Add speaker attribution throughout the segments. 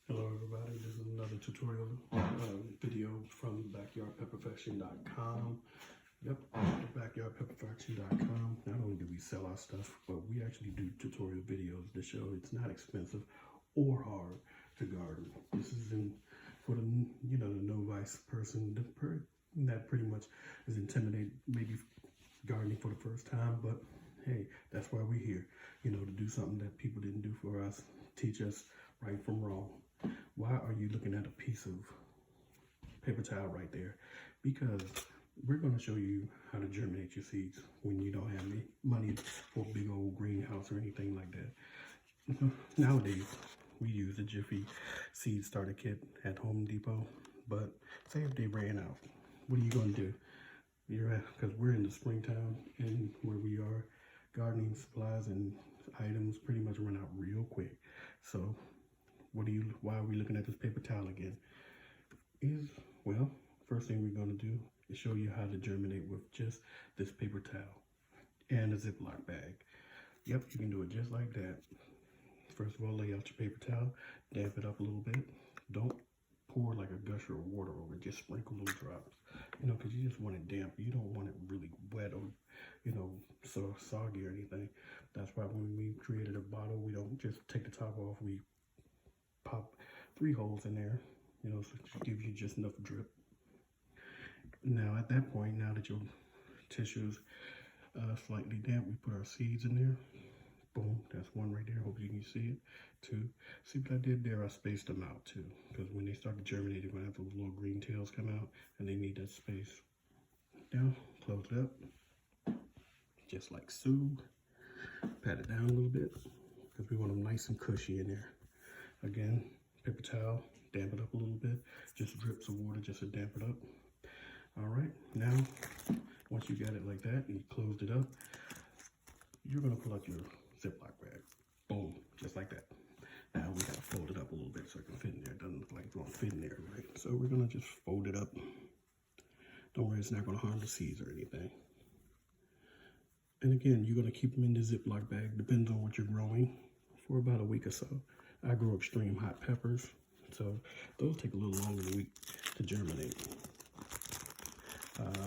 Speaker 1: Hello everybody, this is another tutorial video from backyardpetperfection.com. Yep, backyardpetperfection.com. Not only do we sell our stuff, but we actually do tutorial videos to show it's not expensive or hard to garden. This is for the the novice person that pretty much is intimidated, maybe gardening for the first time, but hey, that's why we're here, to do something that people didn't do for us, teach us right from wrong. Why are you looking at a piece of paper towel right there? Because we're going to show you how to germinate your seeds when you don't have any money for a big old greenhouse or anything like that. Nowadays, we use the Jiffy seed starter kit at Home Depot, but say if they ran out, what are you going to do? Because we're in the springtime, and where we are, gardening supplies and items pretty much run out real quick. So why are we looking at this paper towel again? Well, first thing we're going to do is show you how to germinate with just this paper towel and a Ziploc bag. Yep, you can do it just like that. First of all, lay out your paper towel, damp it up a little bit. Don't pour like a gusher of water over it, just sprinkle little drops, because you just want it damp. You don't want it really wet or, so soggy or anything. That's why when we created a bottle, we don't just take the top off, we pop 3 holes in there, so it gives you just enough drip. Now at that point, now that your tissue's slightly damp, we put our seeds in there. Boom, that's 1 right there. Hope you can see it. 2, see what I did there? I spaced them out too, because when they start to germinate, they're gonna have those little green tails come out, and they need that space. Now close it up, just like so. Pat it down a little bit, because we want them nice and cushy in there. Again, paper towel, damp it up a little bit, just drips of water just to damp it up. All right, now once you got it like that and you closed it up, you're gonna pull out your Ziploc bag. Boom, just like that. Now we gotta fold it up a little bit so it can fit in there. It doesn't look like it's gonna fit in there, right? So we're gonna just fold it up. Don't worry, it's not gonna harm the seeds or anything. And again, you're gonna keep them in the Ziploc bag, depends on what you're growing, for about a week or so. I grow extreme hot peppers, so those take a little longer than a week to germinate.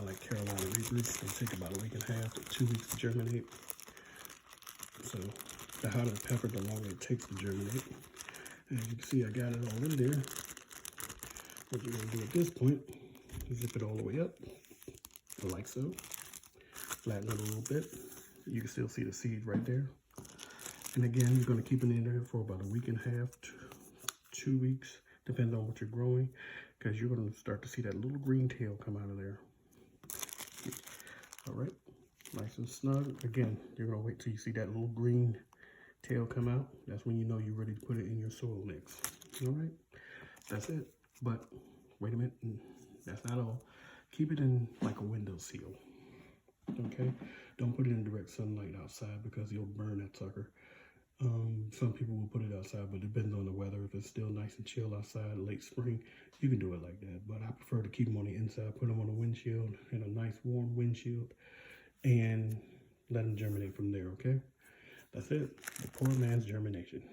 Speaker 1: Like Carolina Reapers, they take about a week and a half to 2 weeks to germinate. So the hotter the pepper, the longer it takes to germinate. As you can see, I got it all in there. What you're gonna do at this point is zip it all the way up, like so. Flatten it a little bit. You can still see the seed right there. And again, you're gonna keep it in there for about a week and a half to 2 weeks, depending on what you're growing, because you're gonna start to see that little green tail come out of there. All right, nice and snug. Again, you're gonna wait till you see that little green tail come out. That's when you know you're ready to put it in your soil mix. All right, that's it. But wait a minute, that's not all. Keep it in like a windowsill. Okay, don't put it in direct sunlight outside because you'll burn that sucker. Some people will put it outside, but it depends on the weather. If it's still nice and chill outside, late spring, you can do it like that. But I prefer to keep them on the inside, put them on a windshield, in a nice warm windshield, and let them germinate from there, okay? That's it, the poor man's germination.